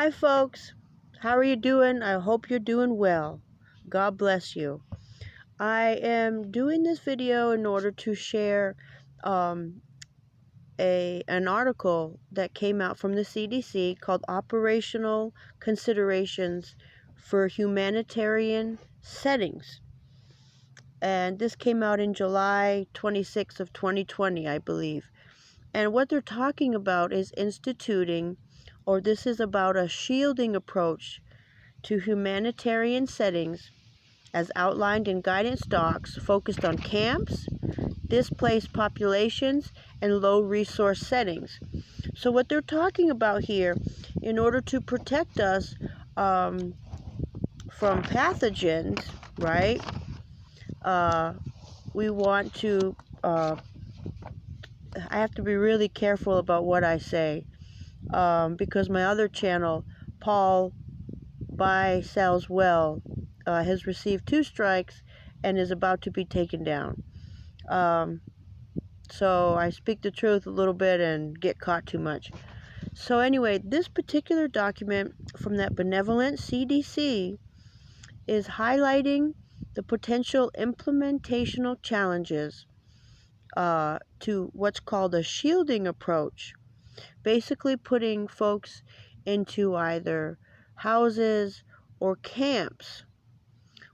Hi, folks. How are you doing? I hope you're doing well. God bless you. I am doing this video in order to share um, an article that came out from the CDC called Operational Considerations for Humanitarian Settings. And this came out in July 26th of 2020, I believe. And what they're talking about is instituting, or this is about a shielding approach to humanitarian settings as outlined in guidance docs focused on camps, displaced populations, and low resource settings. So what they're talking about here, in order to protect us from pathogens, right, we want to, I have to be really careful about what I say, because my other channel, Paul Buy Sells Well, has received 2 strikes and is about to be taken down. So I speak the truth a little bit and get caught too much. So anyway, this particular document from that benevolent CDC is highlighting the potential implementational challenges to what's called a shielding approach, basically putting folks into either houses or camps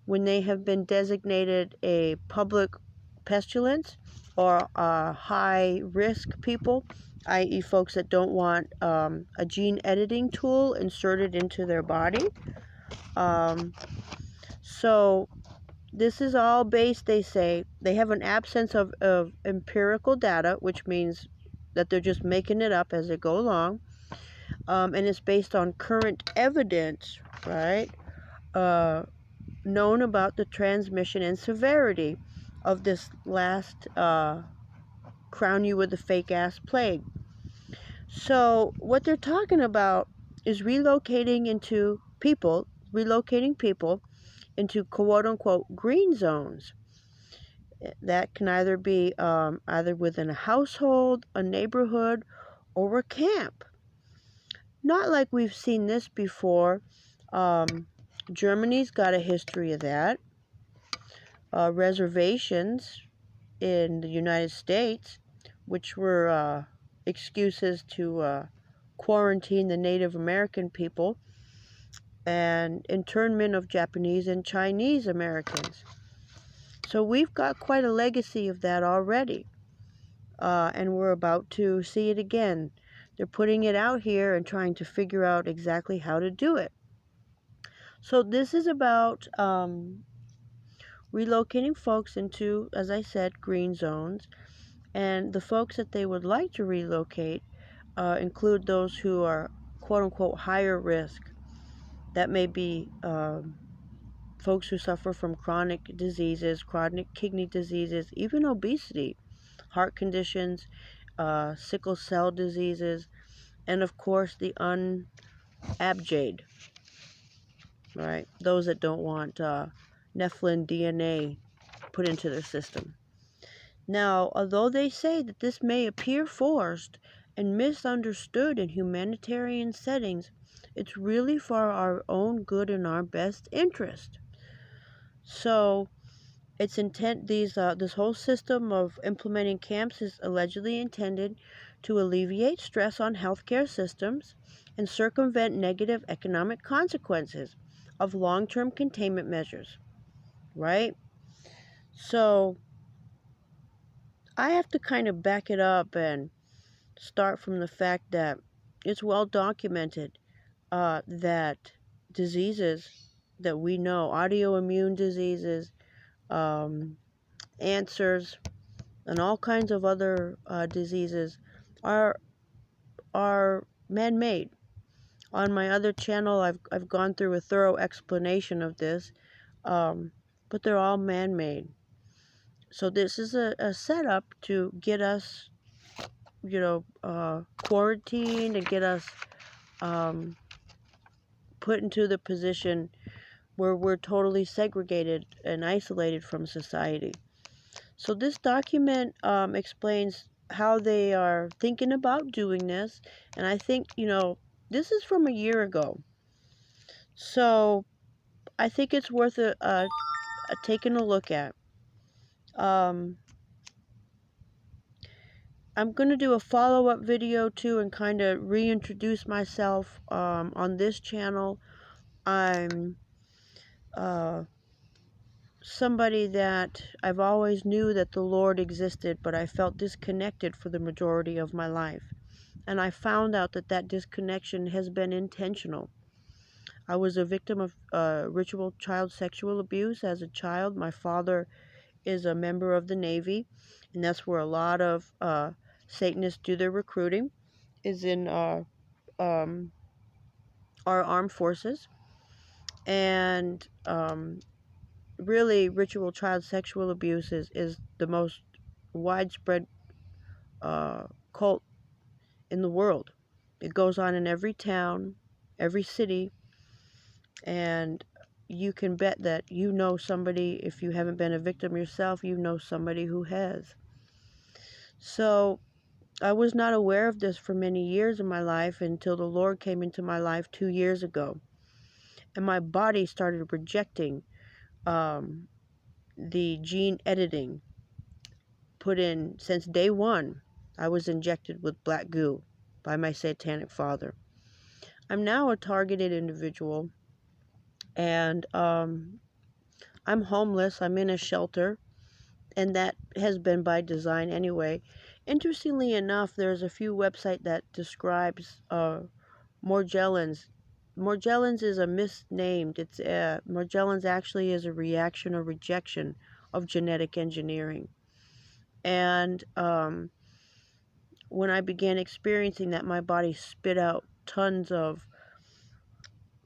when they have been designated a public pestilence or high risk people, i.e. folks that don't want a gene editing tool inserted into their body. So this is all based, they say, they have an absence of empirical data, which means that they're just making it up as they go along. And it's based on current evidence, right? Known about the transmission and severity of this last crown you with a fake ass plague. So what they're talking about is relocating people into quote unquote green zones. That can either be either within a household, a neighborhood, or a camp. Not like we've seen this before. Germany's got a history of that. Reservations in the United States, which were excuses to quarantine the Native American people, and internment of Japanese and Chinese Americans. So we've got quite a legacy of that already, and we're about to see it again. They're putting it out here and trying to figure out exactly how to do it. So this is about relocating folks into, as I said, green zones. And the folks that they would like to relocate include those who are quote-unquote higher risk. That may be folks who suffer from chronic diseases, chronic kidney diseases, even obesity, heart conditions, sickle cell diseases, and of course the unabjade, right? Those that don't want Nephilim DNA put into their system. Now, although they say that this may appear forced and misunderstood in humanitarian settings, it's really for our own good and our best interest. So, this whole system of implementing camps is allegedly intended to alleviate stress on healthcare systems and circumvent negative economic consequences of long-term containment measures, right? So, I have to kind of back it up and start from the fact that it's well documented that diseases that we know, autoimmune diseases, cancers, and all kinds of other diseases are man-made. On my other channel, I've gone through a thorough explanation of this, but they're all man-made. So this is a setup to get us, quarantined and get us put into the position where we're totally segregated and isolated from society. So this document explains how they are thinking about doing this, and I think, This is from a year ago. So I think it's worth taking a look at. Um, I'm going to do a follow-up video too and kind of reintroduce myself on this channel. I'm somebody that I've always knew that the Lord existed, but I felt disconnected for the majority of my life. And I found out that that disconnection has been intentional. I was a victim of ritual child sexual abuse as a child. My father is a member of the Navy, and that's where a lot of Satanists do their recruiting, is in um, our armed forces. And really, ritual child sexual abuse is the most widespread cult in the world. It goes on in every town, every city, and you can bet that you know somebody, if you haven't been a victim yourself, you know somebody who has. So I was not aware of this for many years in my life until the Lord came into my life 2 years ago. And my body started rejecting um, the gene editing put in since day one. I was injected with black goo by my satanic father. I'm now a targeted individual, and I'm homeless. I'm in a shelter, and that has been by design anyway. Interestingly enough, there's a few websites that describes Morgellons. Morgellons is a misnamed. It's Morgellons actually is a reaction or rejection of genetic engineering. And when I began experiencing that, my body spit out tons of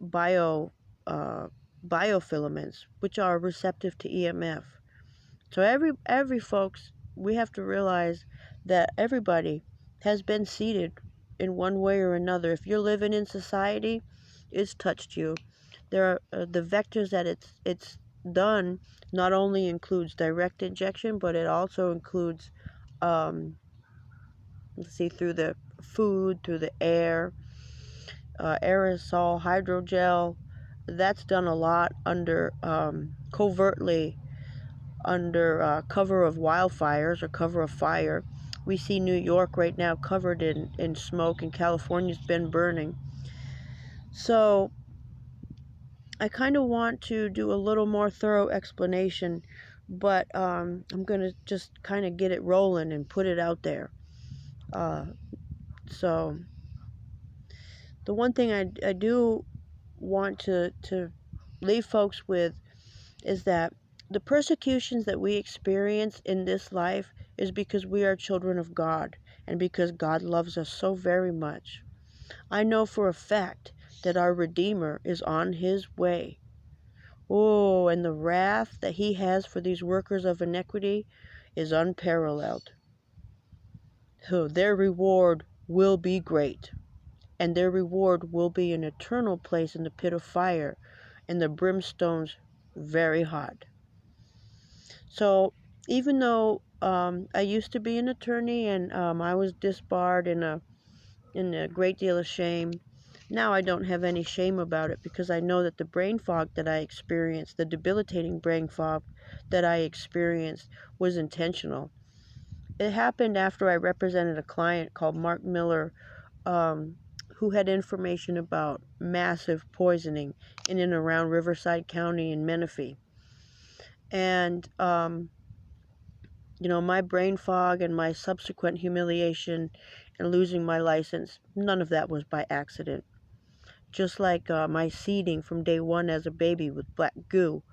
bio biofilaments, which are receptive to EMF. So every folks, we have to realize that everybody has been seeded in one way or another. If you're living in society, it's touched you. There are the vectors that it's done not only includes direct injection, but it also includes let's see, through the food, through the air, aerosol, hydrogel. That's done a lot under covertly under cover of wildfires or cover of fire. We see New York right now covered in smoke, and California's been burning. So I kind of want to do a little more thorough explanation, but I'm going to just kind of get it rolling and put it out there. So the one thing I do want to leave folks with is that the persecutions that we experience in this life is because we are children of God and because God loves us so very much. I know for a fact that our Redeemer is on his way. Oh, and the wrath that he has for these workers of iniquity is unparalleled. So their reward will be great, and their reward will be an eternal place in the pit of fire, and the brimstone's very hot. So even though I used to be an attorney and I was disbarred in a great deal of shame, now I don't have any shame about it because I know that the brain fog that I experienced, the debilitating brain fog that I experienced, was intentional. It happened after I represented a client called Mark Miller, who had information about massive poisoning in and around Riverside County and Menifee. And my brain fog and my subsequent humiliation and losing my license, none of that was by accident. Just like my seeding from day one as a baby with black goo,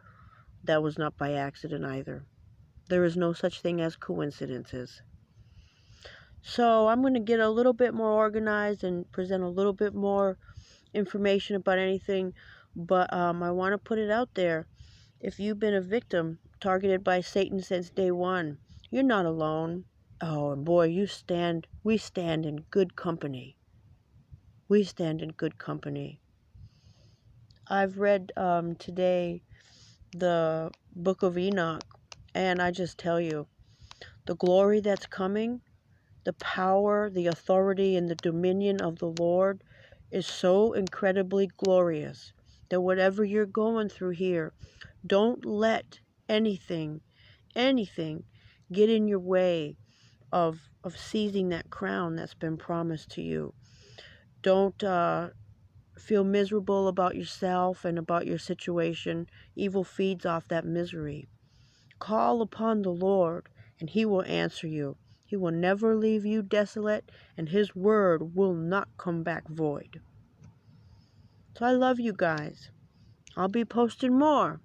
that was not by accident either. There is no such thing as coincidences. So I'm going to get a little bit more organized and present a little bit more information about anything, but I want to put it out there. If you've been a victim targeted by Satan since day one, you're not alone. Oh, and boy, we stand in good company. We stand in good company. I've read today the book of Enoch, and I just tell you, the glory that's coming, the power, the authority, and the dominion of the Lord is so incredibly glorious that whatever you're going through here, don't let anything, anything get in your way of seizing that crown that's been promised to you. Don't feel miserable about yourself and about your situation. Evil feeds off that misery. Call upon the Lord, and He will answer you. He will never leave you desolate, and His word will not come back void. So I love you guys. I'll be posting more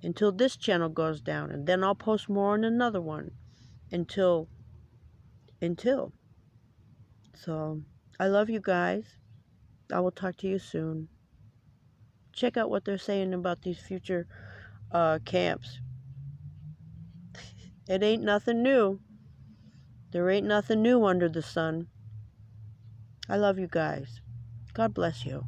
until this channel goes down, and then I'll post more on another one until. So I love you guys. I will talk to you soon. Check out what they're saying about these future camps. It ain't nothing new. There ain't nothing new under the sun. I love you guys. God bless you.